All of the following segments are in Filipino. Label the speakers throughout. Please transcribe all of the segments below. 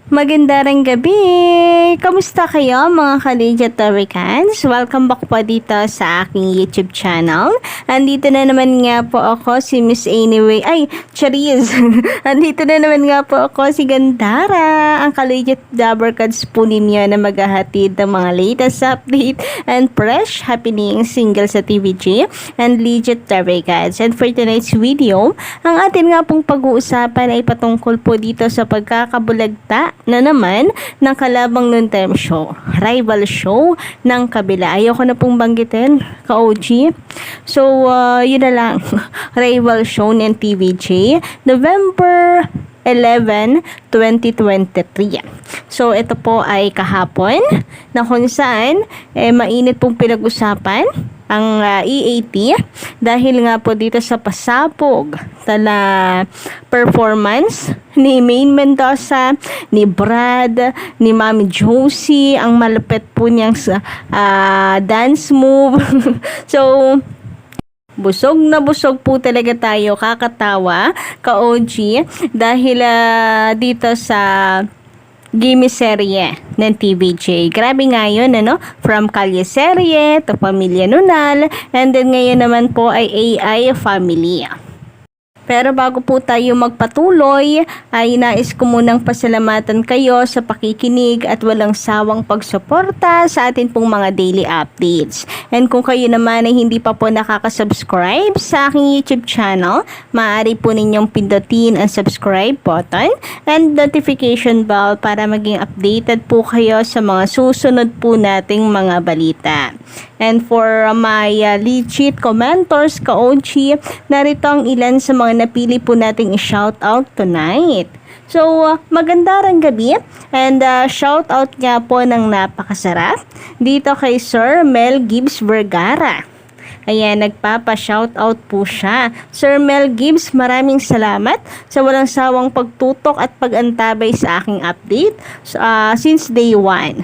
Speaker 1: Magandang gabi! Kamusta kayo mga ka-Legendary-cans? Welcome back po dito sa aking YouTube channel. Andito na naman nga po ako si Miss Anyway. Ay, Charis! Andito na naman nga po ako si Gandara, ang ka-Legendary-cans po ninyo na maghahatid ng mga latest update and fresh happening single sa TVG and Legendary-cans. And for tonight's video, ang atin nga pong pag-uusapan ay patungkol po dito sa pagkakabulagta na naman ng kalabang noontime show, rival show ng kabila. Ayoko na pong banggitin, ka-OG. So, yun na lang. Rival show ng TVJ, November 11, 2023. So, ito po ay kahapon na kung saan mainit pong pinag-usapan ang EAT dahil nga po dito sa pasabog na performance ni Maine Mendoza, ni Brad, ni Mami Josie, ang malupit po niyang dance move. So, busog na busog po talaga tayo, kakatawa, ka-OG, dahil dito sa Gimme Serye ng TVJ. Grabe nga yun, ano? From Kalye Serye to Pamilya Nunal, and then ngayon naman po ay AI Family. Pero bago po tayo magpatuloy, ay nais ko munang pasalamatan kayo sa pakikinig at walang sawang pagsuporta sa atin pong mga daily updates. And kung kayo naman ay hindi pa po nakaka-subscribe sa aking YouTube channel, maaari po ninyong pindutin ang subscribe button and notification bell para maging updated po kayo sa mga susunod po nating mga balita. And for my legit commentors, ka-OG, narito ang ilan sa mga napili po nating i-shoutout tonight. So, magandang gabi and shoutout nga po ng napakasarap dito kay Sir Mel Gibbs Vergara. Ayan, nagpapa-shoutout po siya. Sir Mel Gibbs, maraming salamat sa walang sawang pagtutok at pag-antabay sa aking update since day 1.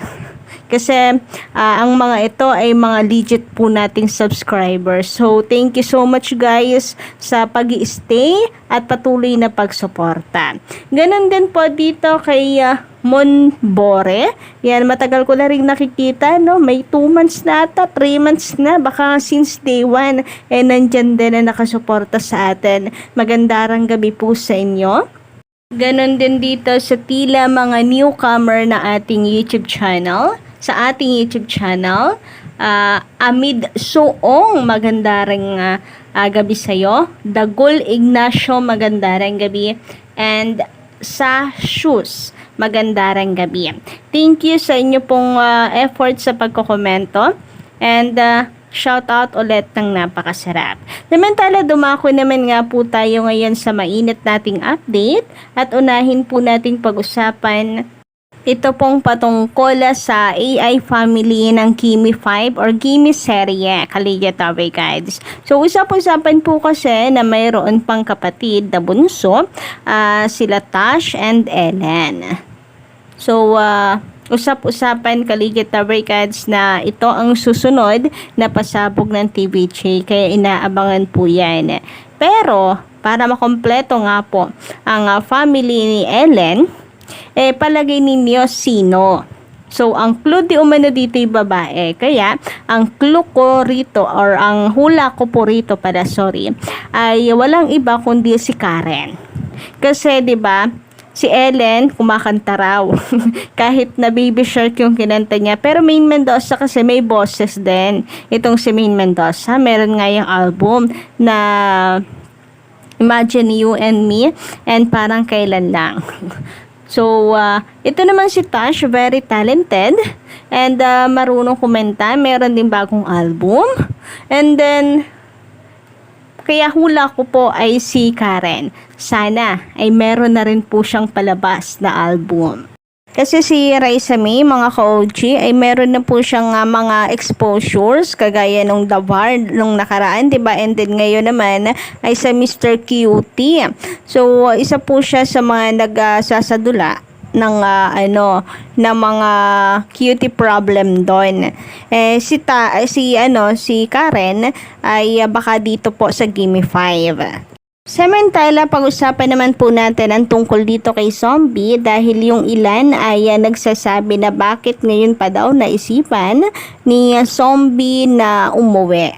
Speaker 1: Kasi ang mga ito ay mga legit po nating subscribers. So, thank you so much guys sa pag-i-stay at patuloy na pagsuporta. Ganon din po dito kay Monbore. Yan, matagal ko na rin nakikita, no? May 2 months na ata, 3 months na. Baka since day 1, nandyan din na nakasuporta sa atin. Magandang gabi po sa inyo. Ganon din dito sa tila mga newcomer na ating YouTube channel. Sa ating YouTube channel, Amid Soong, magandang gabi sa'yo. Dagol Ignacio, magandang gabi. And sa Shoes, magandang gabi. Thank you sa inyo pong effort sa pagkokomento. And shout out ulit ng napakasarap. Samantala, dumako naman nga po tayo ngayon sa mainit nating update at unahin po nating pag-usapan ito pong patungkol sa AI family ng Gimme 5 or Gimme Serye, Kaligatawe guys. So, usap-usapan po kasi na mayroon pang kapatid na bunso, sila Tash and Ellen. So, usap-usapan Kaligatawe guys na ito ang susunod na pasabog ng TVJ, kaya inaabangan po yan. Pero, para makompleto nga po ang family ni Ellen, palagay ninyo sino? So, ang clue di umano dito yung babae. Kaya, ang clue ko rito, or ang hula ko po rito ay walang iba kundi si Karen. Kasi, di ba, si Ellen kumakanta raw. Kahit na Baby Shark yung kinanta niya. Pero Maine Mendoza kasi may boses din. Itong si Maine Mendoza, meron nga yung album na Imagine You and Me and Parang Kailan Lang. So, ito naman si Tash, very talented and marunong kumenta. Meron din bagong album. And then, kaya hula ko po ay si Karen. Sana ay meron na rin po siyang palabas na album. Kasi si Raisa May, mga ka-OG, ay meron na po siyang mga exposures, kagaya nung The War, nung nakaraan, diba? And then ngayon naman, ay sa Mr. Cutie. So, isa po siya sa mga nagsasadula ng ng mga cutie problem doon. Si Karen ay baka dito po sa Gimme 5. Samantala, pag-usapan naman po natin ang tungkol dito kay Zombie dahil yung ilan ay nagsasabi na bakit ngayon pa daw naisipan ni Zombie na umuwi.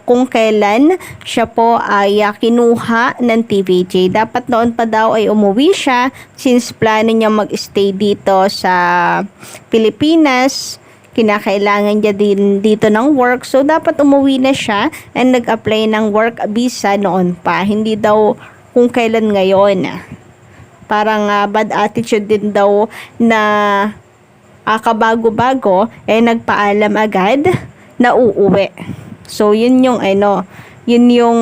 Speaker 1: Kung kailan siya po ay kinuha ng TVJ. Dapat noon pa daw ay umuwi siya since plano niya mag-stay dito sa Pilipinas. Kinakailangan niya din dito ng work. So, dapat umuwi na siya and nag-apply ng work visa noon pa. Hindi daw kung kailan ngayon. Parang bad attitude din daw na kabago-bago nagpaalam agad na uuwi. So, yun yung yun yung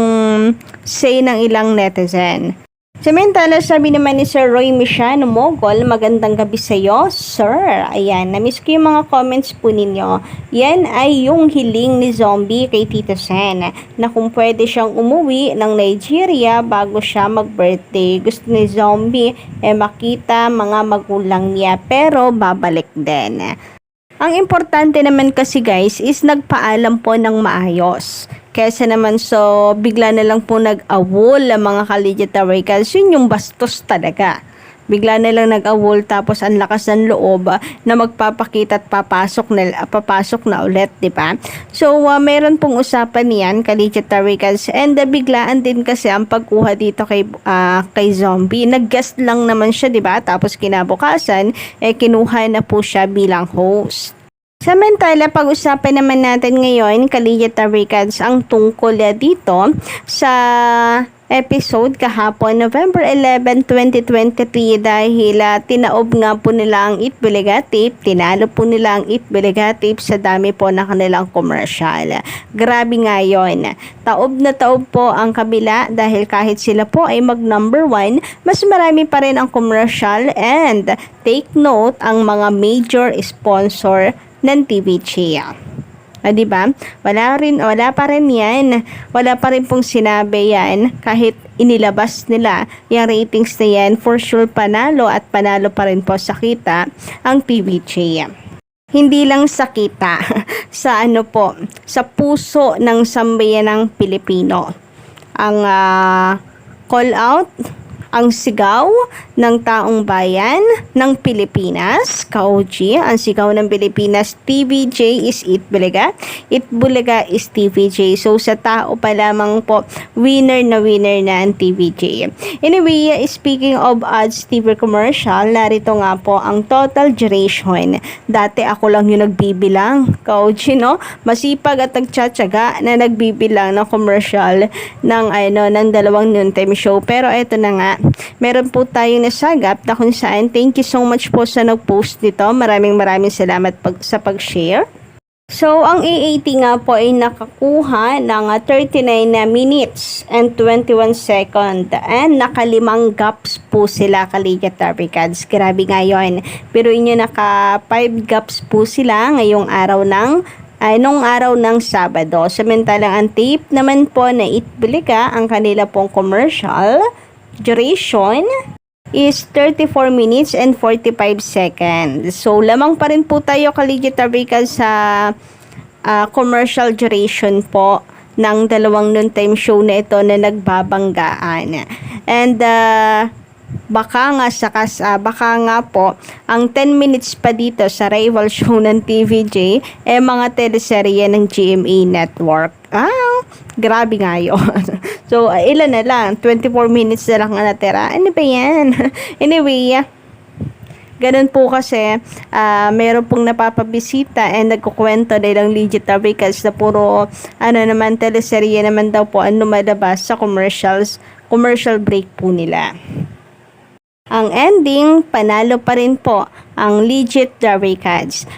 Speaker 1: say ng ilang netizen. Samantala, sabi naman ni Sir Roy Michano Mogol, magandang gabi sa iyo, Sir. Ayan, na-miss ko yung mga comments po ninyo. Yan ay yung hiling ni Zombie kay Tito Sen na kung pwede siyang umuwi ng Nigeria bago siya mag-birthday. Gusto ni Zombie makita mga magulang niya pero babalik din. Ang importante naman kasi guys is nagpaalam po ng maayos. Kesa naman so bigla na lang po nag-awol ang mga ka-Legitary kasi yun yung bastos talaga. Bigla na lang nag-awol tapos ang lakas ng loob na magpapakita at papasok na ulit, di ba? So meron pong usapan niyan ka-Legitary and biglaan din kasi ang pagkuha dito kay Zombie. Nag-guest lang naman siya, di ba? Tapos kinabukasan kinuha na po siya bilang host. Samantala, pag-usapan naman natin ngayon, ka-Legitary ang tungkol dito sa episode kahapon, November 11, 2023 dahil tinaob nga po nila ang Eat Bulaga tape, tinalo po nila ang Eat Bulaga tape sa dami po na kanilang commercial. Grabe nga yun. Taob na taob po ang kabila dahil kahit sila po ay mag number 1, mas marami pa rin ang commercial and take note ang mga major sponsor ng TVJ. Diba? Wala pa rin yan. Wala pa rin pong sinabi yan kahit inilabas nila yung ratings na yan. For sure panalo at panalo pa rin po sa kita ang TVJ. Hindi lang sa kita, sa sa puso ng sambayanang Pilipino. Ang call out, ang sigaw ng taong bayan ng Pilipinas, ka-OG, ang sigaw ng Pilipinas, TVJ is Eat Bulaga, Eat Bulaga is TVJ. So, sa tao pa lamang po, winner na ang TVJ. Anyway, speaking of ads TV commercial, narito nga po ang total duration. Dati ako lang yung nagbibilang, ka-OG, no? Masipag at nagtsatsaga na nagbibilang ng commercial ng dalawang noontime show. Pero eto na nga, meron po tayong nasagap na kung saan thank you so much po sa nag-post nito. Maraming salamat sa pag-share. So, ang AAT nga po ay nakakuha ng 39 minutes and 21 second and nakalimang gaps po sila ka-Legitary. Grabe nga yun. Pero inyo naka 5 gaps po sila ngayong nung araw ng Sabado. Samantalang ang tape naman po na Eat Bulaga, ang kanila pong commercial duration is 34 minutes and 45 seconds. So, lamang pa rin po tayo ka-Legitary sa commercial duration po ng dalawang noontime show na ito na nagbabanggaan. And baka nga po ang 10 minutes pa dito sa rival show ng TVJ mga teleserye ng GMA Network. Grabe nga yun. So, ilan na lang? 24 minutes na lang na natira. Ano ba yan? Anyway, ganun po kasi meron pong napapabisita and nagkukwento nilang Legitary na puro teleserye naman daw po ang lumalabas sa commercial break po nila. Ang ending, panalo pa rin po ang Legitary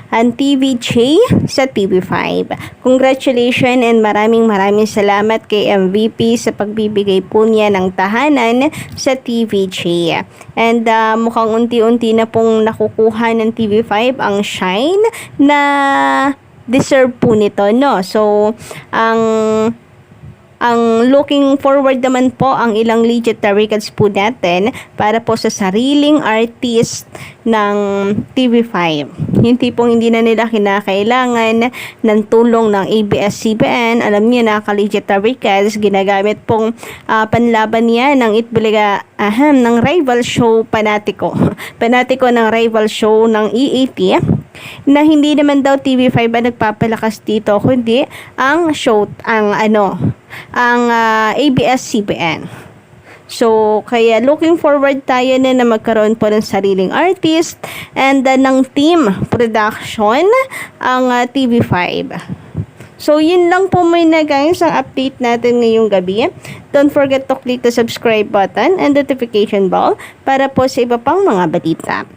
Speaker 1: ang TVJ sa TV5. Congratulations and maraming salamat kay MVP sa pagbibigay po niya ng tahanan sa TVJ. And mukhang unti-unti na pong nakukuha ng TV5 ang shine na deserve po nito, no? So, ang ang looking forward naman po ang ilang legit records po natin para po sa sariling artist ng TV5. Yung tipong hindi na nila kinakailangan ng tulong ng ABS-CBN. Alam niyo na, ka-legit records, ginagamit pong panlaban niya ng Itbulaga, ng rival show Panatiko. Panatiko ng rival show ng EAT na hindi naman daw TV5 ang nagpapalakas dito kundi ang show ang ABS-CBN. So kaya looking forward tayo na magkaroon po ng sariling artist and ng team production ang TV5. So, yun lang po muna guys ang update natin ngayong gabi. Don't forget to click the subscribe button and notification bell para po sa iba pang mga balita.